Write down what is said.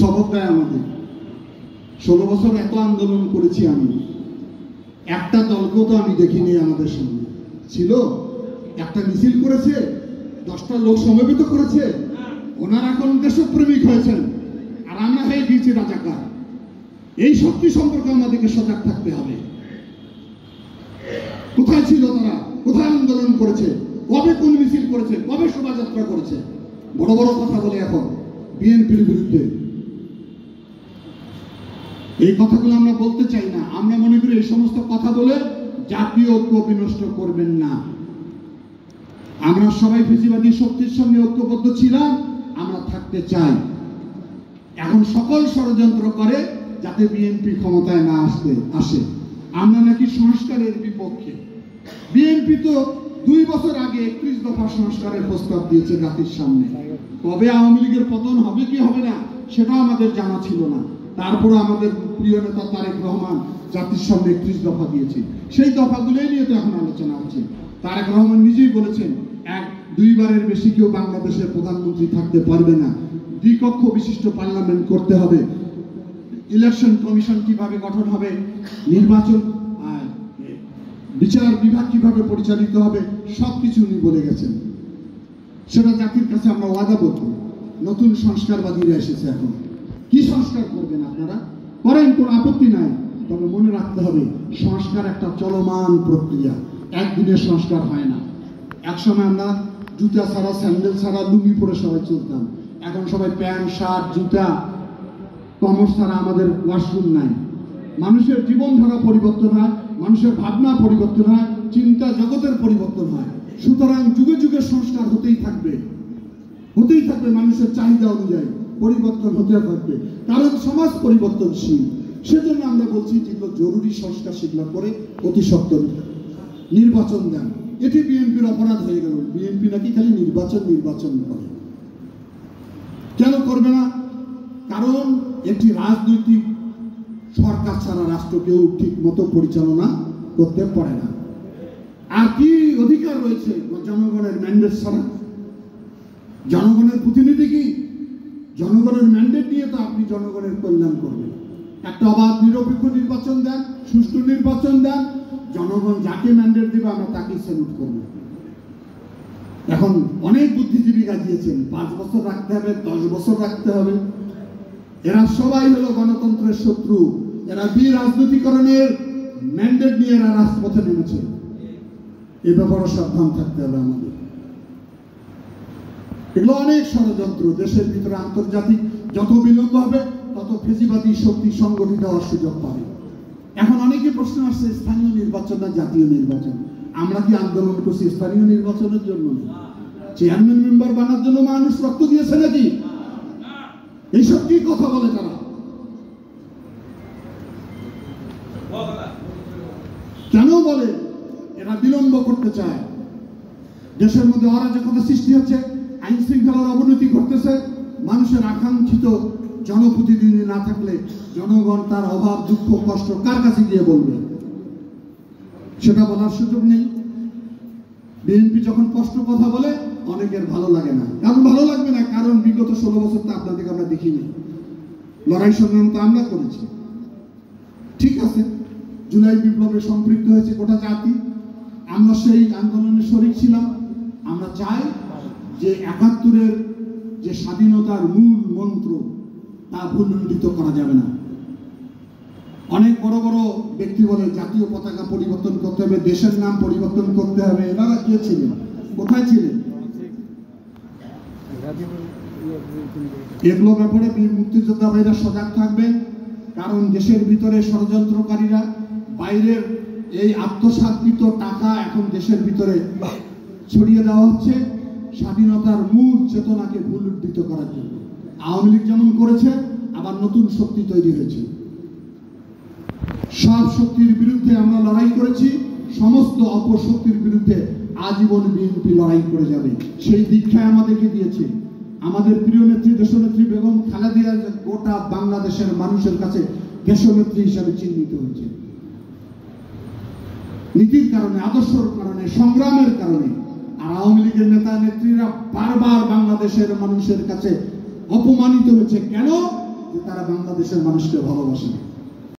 সবক দেয় আমাদের। 16 বছর এত আন্দোলন করেছি আমি, একটা দলকেও তো আমি দেখিনি আমাদের সামনে ছিল। একটা মিছিল করেছে, 10টা লোক সমবেত করেছে, ওনারা এখন দেশপ্রেমিক হয়েছেন আর আমরা হয়ে গিয়েছি রাজাকার। এই শক্তি সম্পর্কে আমাদেরকে সজাগ থাকতে হবে। কোথায় ছিল তারা? কোথায় আন্দোলন করেছে? কবে কোন মিছিল করেছে? কবে শোভাযাত্রা করেছে? বড় বড় কথা বলে এখন বিএনপির বিরুদ্ধে। এই কথাগুলো আমরা বলতে চাই না। আমরা মনে করি এই সমস্ত কথা বলে জাতীয় ঐক্য বিনষ্ট করবেন না। আমরা সবাই ফেসিবাদী শক্তির সঙ্গে ঐক্যবদ্ধ ছিলাম, আমরা থাকতে চাই। এখন সকল ষড়যন্ত্র করে যাতে বিএনপি ক্ষমতায় না আসে। আমরা নাকি সংস্কারের বিপক্ষে। বিএনপি তো 2 বছর আগে 31 দফা সংস্কারের প্রস্তাব দিয়েছে জাতির সামনে। কবে আওয়ামী লীগের পতন হবে কি হবে না সেটা আমাদের জানা ছিল না। তারপরে আমাদের প্রিয় নেতা তারেক রহমান জাতির সামনে 31 দফা দিয়েছে। সেই দফাগুলোই নিয়ে তো এখন আলোচনা হচ্ছে। তারেক রহমান নিজেই বলেছেন 1-2বারের বেশি কেউ বাংলাদেশের প্রধানমন্ত্রী থাকতে পারবে না, দ্বিকক্ষ বিশিষ্ট পার্লামেন্ট করতে হবে, ইলেকশন কমিশন কিভাবে গঠন হবে, নির্বাচন বিচার বিভাগ কিভাবে পরিচালিত হবে, সবকিছু উনি বলে গেছেন। সেটা জাতির কাছে আমরা ওয়াদাবদ্ধ। নতুন সংস্কারবাদীরা এসেছে এখন। কি সংস্কার করবেন আপনারা? করেন, কোনো আপত্তি নাই। তবে মনে রাখতে হবে সংস্কার একটা চলমান প্রক্রিয়া, একদিনের সংস্কার হয় না। একসময় আমরা জুতা ছাড়া, স্যান্ডেল ছাড়া, লুঙ্গি পরে সবাই চলতাম। এখন সবাই প্যান্ট, শার্ট, জুতা, কমর ছাড়া আমাদের ওয়াশরুম নাই। মানুষের জীবনধারা পরিবর্তন হয়, মানুষের ভাবনা পরিবর্তন হয়, চিন্তা জগতের পরিবর্তন হয়। সুতরাং যুগে যুগে সংস্কার হতেই থাকবে। মানুষের চাহিদা অনুযায়ী পরিবর্তন হতে থাকবে, কারণ সমাজ পরিবর্তনশীল। সেজন্য আমরা বলছি যেগুলো জরুরি সংস্কার সেগুলো করে অতি সত্বর নির্বাচন দেন। এটি বিএনপির অপরাধ হয়ে গেল। বিএনপি নাকি খালি নির্বাচন করে। কেন করবে না? কারণ একটি রাজনৈতিক সরকার ছাড়া রাষ্ট্র কেউ ঠিক মতো পরিচালনা করতে পারে না। আর কি অধিকার রয়েছে জনগণের ম্যান্ডেট ছাড়া? জনগণের প্রতিনিধি কি? জনগণের ম্যান্ডেট নিয়ে তো আপনি জনগণের কল্যাণ করবেন। একটা অবাধ নিরপেক্ষ নির্বাচন দেন, সুষ্ঠু নির্বাচন দেন, জনগণ যাকে ম্যান্ডেট দেবে আমরা তাকেই স্যালুট করব। এখন অনেক বুদ্ধিজীবী গাজিয়েছেন 5 বছর রাখতে হবে, 10 বছর রাখতে হবে। এরা সবাই হলো গণতন্ত্রের শত্রু। এরা রাজনীতিকরণের ম্যান্ডেট নিয়ে এরা রাজপথে নেমেছে। এ ব্যাপারে সাবধান থাকতে হবে আমাদের। এগুলো অনেক ষড়যন্ত্র। দেশের ভিতরে আন্তর্জাতিক যত বিলম্ব হবে তত ফেসিবাদী শক্তি সংগঠিত হওয়ার সুযোগ পাবে। এখন অনেকে প্রশ্ন আসছে স্থানীয় নির্বাচন না জাতীয় নির্বাচন। আমরা কি আন্দোলন করছি স্থানীয় নির্বাচনের জন্য? চেয়ারম্যান মেম্বার বানার জন্য মানুষ রক্ত দিয়েছে নাকি? এইসব কি কথা বলে তারা? কেন বলে? এরা বিলম্ব করতে চায়। দেশের মধ্যে অরাজকতা সৃষ্টি হচ্ছে, আইন শৃঙ্খলার অবনতি ঘটতেছে। মানুষের আকাঙ্ক্ষিত জনপ্রতিনিধি না থাকলে জনগণ তার অভাব, দুঃখ, কষ্ট কার কাছে গিয়ে বলবে? সেটা বলার সুযোগ নেই। বিএনপি যখন কষ্ট কথা বলে অনেকের ভালো লাগে না। কারণ ভালো লাগবে না, কারণ বিগত 16 বছর তো আপনাদেরকে আমরা দেখিনি। লড়াই সংগ্রাম তো আমরা করেছি। ঠিক আছে, জুলাই বিপ্লবে সম্পৃক্ত হয়েছে গোটা জাতি। আমরা সেই আন্দোলনে শরিক ছিলাম। আমরা চাই যে 71-এর যে স্বাধীনতার মূল মন্ত্র তা ভুলুণ্ঠিত করা যাবে না। অনেক বড় বড় ব্যক্তি বলে জাতীয় পতাকা পরিবর্তন করতে হবে, দেশের নাম পরিবর্তন করতে হবে। এনারা কে ছিলেন? কোথায় ছিলেন? এগুলো ব্যাপারে বীর মুক্তিযোদ্ধা ভাইরা সজাগ থাকবেন। কারণ দেশের ভিতরে ষড়যন্ত্রকারীরা বাইরের এই আত্মসাৎকৃত টাকা এখন দেশের ভিতরে ছড়িয়ে দেওয়া হচ্ছে স্বাধীনতার মূল চেতনাকে ভুলুণ্ঠিত করার জন্য। আওয়ামী লীগ যেমন করেছে, আবার নতুন শক্তি তৈরি হয়েছে। সব শক্তির বিরুদ্ধে আমরা লড়াই করেছি, সমস্ত অপশক্তির বিরুদ্ধে আজীবন বিএনপি লড়াই করে যাবে। সেই দীক্ষায় আমাদেরকে দিয়েছে আমাদের প্রিয় নেত্রী দেশনেত্রী বেগম খালেদা জিয়া। গোটা বাংলাদেশের মানুষের কাছে দেশনেত্রী হিসাবে চিহ্নিত হয়েছে নীতির কারণে, আদর্শের কারণে, সংগ্রামের কারণে। আর আওয়ামী লীগের নেতা নেত্রীরা বারবার বাংলাদেশের মানুষের কাছে অপমানিত হয়েছে। কেন? যে তারা বাংলাদেশের মানুষকে ভালোবাসে না।